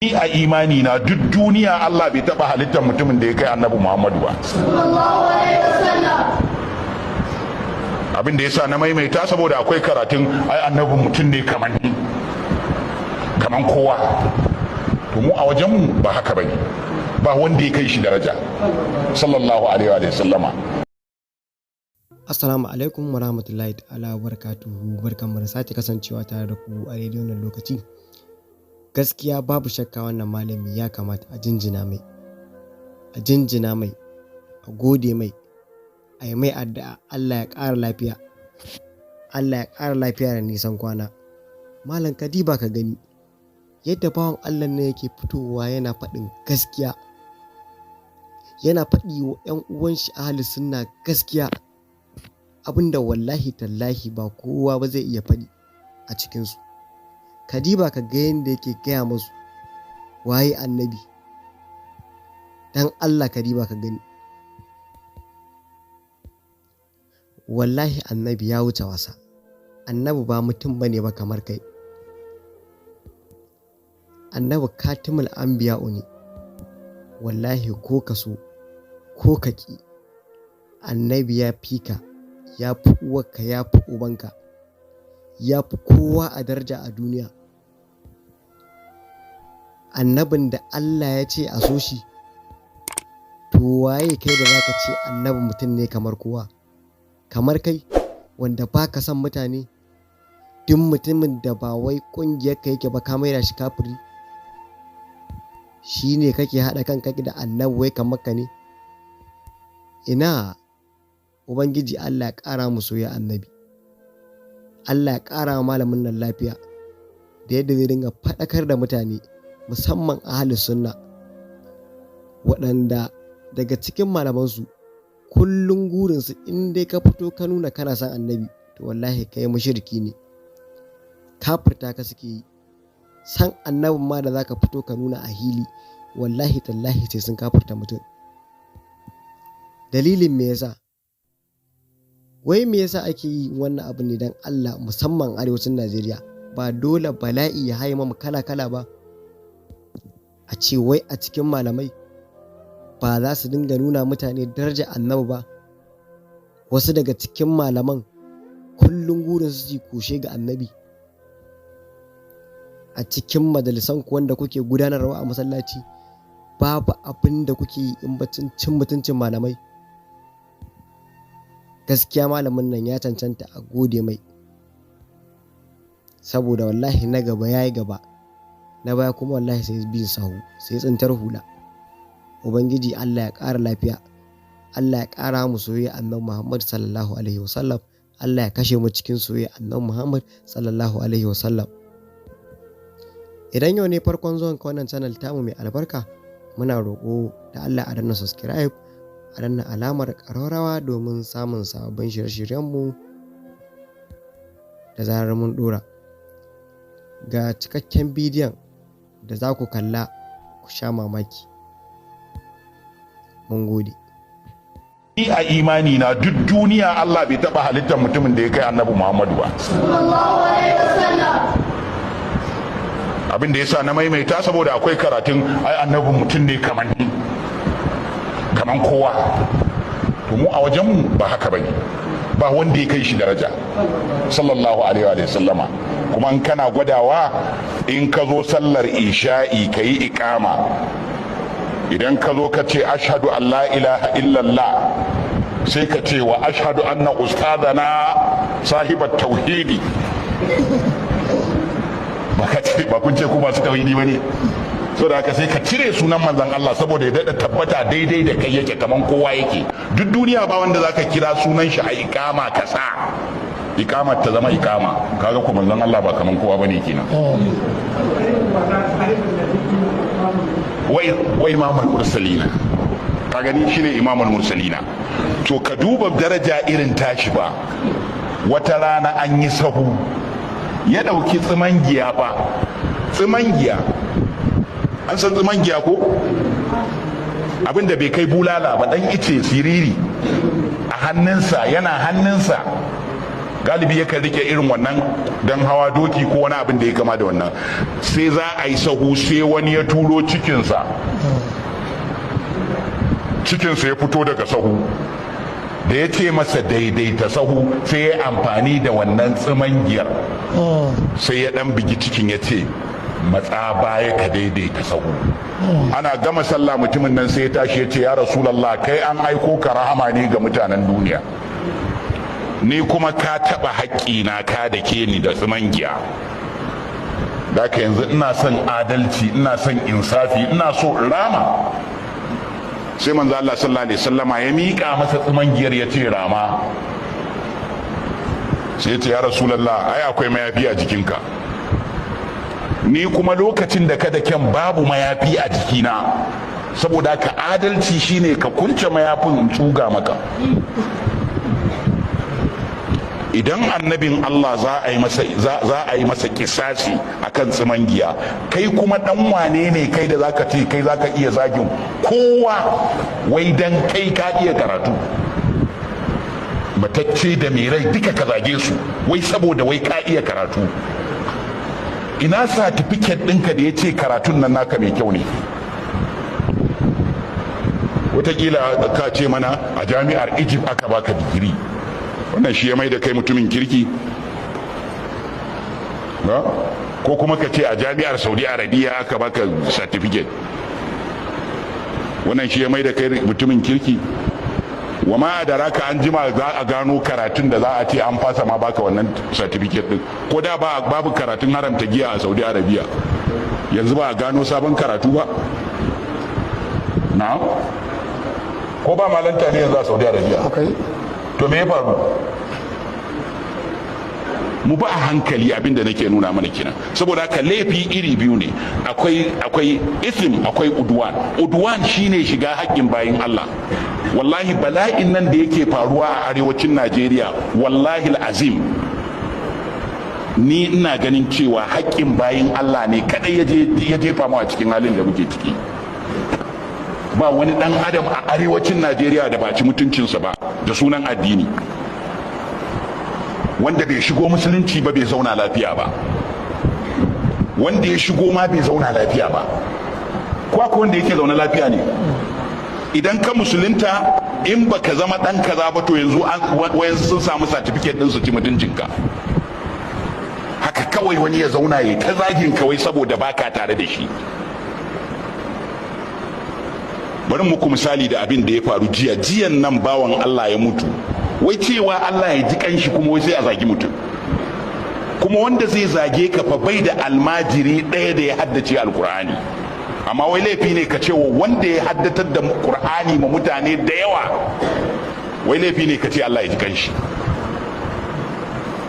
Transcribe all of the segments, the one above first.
Ni a imani na duk duniya Allah bai taba halittar mutumin da ya kai annabi Muhammadu ba. Abin da yasa na maimaita saboda akwai karatun ai annabi mutum ne kaman kowa. To mu a wajen mu ba haka bane. Ba wanda ya kai shi daraja. Sallallahu alaihi wa sallama. Assalamu alaikum wa rahmatullahi ta'ala wa barakatuhu. Barkanmu da sake kasancewa tare da ku a daidai wannan lokaci. Gaskiya babu shakka wannan malami ya kamata a jinjina mai, a gode mai, a yi mai addu'a. Allah ya ƙara lafiya, Allah ya ƙara lafiya da nisan kwana. Malam Kadiba ka gani yadda bawan Allah ne yake fitowa yana faɗin gaskiya, yana faɗi wa 'yan uwan shi ahli sunna gaskiya, abinda wallahi tallahi ba kowa ba zai iya faɗi a cikinsu. Kadiba ka ga yadda yake gaya musu waye annabi, dan Allah Kadiba ka gani. Wallahi annabi ya wuce wasa, annabi ba mutum bane ba kamar kai, annabi katimul anbiya'u ne. Wallahi ko ka so ko ka ki, annabi ya fi ka, ya fi uwarka, ya fi ubanka, ya fi kowa a daraja a duniya. Annabin da Allah ya ce a so shi, to waye kai da zaka ce annabi mutum ne kamar kowa, kamar kai wanda baka son mutane? Duk mutumin da ba wai kungiyar ka yake ba ka maida shi kafiri, shine kake haɗa kanka da annabi wai kamar ka ne? Ina, Ubangiji Allah ya ƙara mu soyayya annabi, Allah ya ƙara wa malamin nan lafiya da yadda zai dinga faɗakar da mutane, musamman ahlus sunna, waɗanda daga cikin malamansu kullum gurinsu in dai ka fito ka nuna kana son annabi, to wallahi kai mushriki ne, kafirta ka suke yi. San annabin ma da zaka fito ka nuna a hili, wallahi tallahi sai sun kafirta mutum. Dalilin me yasa? Wai me yasa ake yi wannan abu ne dan Allah, musamman arewacin Najeriya? Ba dole bala'i ya haye mu kala-kala ba, a ce wai a cikin malamai ba za su dinga nuna mutane daraja annabi ba. Wasu daga cikin malaman kullum gurin su kushe ga annabi. A cikin majalisan ku wanda kuke gudanarwa a masallaci, babu abin da kuke yi in bacin cin mutuncin malamai. Gaskiya malamin nan ya cancanta a gode mai, saboda wallahi na gaba ya yi gaba, na baya kuma wallahi sai bin sahu, sai tsintar hula. Ubangiji Allah ya ƙara lafiya, Allah ya ƙara mu soyayya annabi Muhammad sallallahu alaihi wasallam, Allah ya kashe mu cikin soyayya annabi Muhammad sallallahu alaihi wasallam. Idan yau ne farkon zuwan ka wannan channel tamu mai albarka, muna roƙo da Allah a danna subscribe, a danna alamar ƙararrawa domin samun sababbin shirye-shiryenmu da zarar mun ɗora. Ga cikakken bidiyon da za ku kalla ku sha mamaki. Mun gode. Ni a imani na duk duniya Allah bai taba halittar mutumin da ya kai annabi Muhammadu ba. Abin da yasa na maimaita saboda akwai karatun ai annabi mutum ne kaman kowa. To mu a wajen mu ba haka bane. Ba wanda ya kai shi daraja. Sallallahu alaihi wa sallama. Kuma in kana gwadawa, in ka zo sallar isha'i kayi iqama, idan ka zo ka ce ashhadu an la ilaha illallah, sai ka ce wa ashhadu anna ustadana sahibat tauhidi. Ba kun ce ku masu tauhidi bane? So da haka sai ka cire sunan manzon Allah saboda ya dada tabbata daidai da kai yake, kaman kowa yake. Duk duniya ba wanda zaka kira sunan shi a iqama ka sa iqamar ta zama iqama, kaga ku manzon Allah ba kaman kowa bane kenan. Wa imamul mursalina, ka gani shine imamul mursalina. To ka duba daraja irin tashi ba. Wata rana an yi sahu, ya dauki tsimangiya ba, tsimangiya, an san tsimangiya ko? Abinda bai kai bulala ba, dan ice siriri a hannunsa, yana hannunsa galibi yakan rike irin wannan dan hawa doki ko wani abin da ya kama da wannan. Sai za a yi sahu sai wani ya turo cikinsa ya fito daga sahu, da ya ce masa daidaita sahu sai ya amfani da wannan tsimangiyar sai ya dan bigi cikin ya ce matsa baya ka daidaita sahu. Ana gama sallah mutumin nan sai ya tashi ya ce ya Rasulallah, kai an aiko ka rahama ne ga mutanen duniya, ni kuma ka taba haƙƙina ka da ke ni da tsimangiya, da ka yanzu ina son adalci, ina son insafi, ina so rama. Sai manzo Allah sallallahu alaihi wasallama ya miƙa masa tsimangiyar ya ce rama. Sai ya ce ya Rasulallah, ai akwai mayafi a jikinka, ni kuma lokacin da ka da kyan babu mayafi a jikina, saboda ka adalci shine ka kunce mayafin in tsuga maka. Idan annabin Allah za a yi masa kisasi akan tsimangiya, kai kuma dan wane ne kai da zaka ce kai zaka iya zagin kowa wai dan kai ka iya karatu? Matacce da mai rai duka ka zage su wai saboda wai ka iya karatu. Ina certificate ɗinka da ya ce karatun nan naka mai kyau ne? Wataƙila ka ce mana a jami'ar Egypt aka baka digiri, wannan shi ya mai da kai mutumin kirki? Ko kuma ka ce a jami'ar Saudi Arabia aka baka certificate, wannan shi ya mai da kai mutumin kirki? Wa ma da raka an jima za a gano karatun da za a ce an fasa ma baka wannan certificate din. Ko da babu karatun haramta giya a Saudi Arabia, yanzu ba a gano sabon karatu ba? Na'am, ko ba malanta ne yanzu a Saudi Arabia? To me ya faru? Mu ba a hankali, abin da nake nuna mana kenan. Saboda haka laifi iri biyu ne, akwai ism, akwai udwan shine shiga haƙƙin bayin Allah. Wallahi bala'in nan da yake faruwa a arewacin Najeriya, wallahi azim, ni ina ganin cewa haƙƙin bayin Allah ne kadai ya jefa mu a cikin halin da muke ciki. Ba wani dan adam a arewacin Najeriya da ba ci mutuncinsa ba da sunan addini. Wanda bai shigo musulunci ba bai zauna lafiya ba, wanda ya shigo ma bai zauna lafiya ba. Ko akwai wanda yake zauna lafiya ne? Idan ka musulunta, in baka zama dan kaza ba to yanzu wayansu sun samu certificate din su ci mutuncinka. Haka kawai wani ya zauna ya ta zagin kawai saboda baka tare da shi. Bari muku misali da abin da ya faru jiyan nan bawan Allah ya mutu, wai cewa Allah ya ji kanshi kuma wai sai a zagi mutum. Kuma wanda zai zage ka fa bai da almajiri ɗaya da ya haddace alkur'ani, amma wai laifi ne ka cewa wanda ya haddatar da qur'ani ma mutane da yawa, wai laifi ne ka ce Allah ya ji kanshi.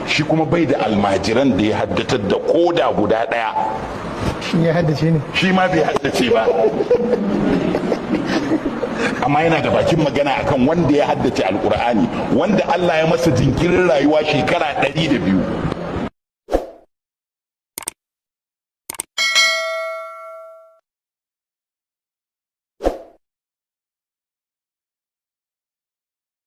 Shi kuma bai da almajiran da ya haddatar da koda guda ɗaya. Shi ya haddace ne? Shi ma bai haddace ba. Amma yana da bakin magana akan wanda ya haddace alkur'ani, wanda Allah ya masa jinkirin rayuwa shekara 102.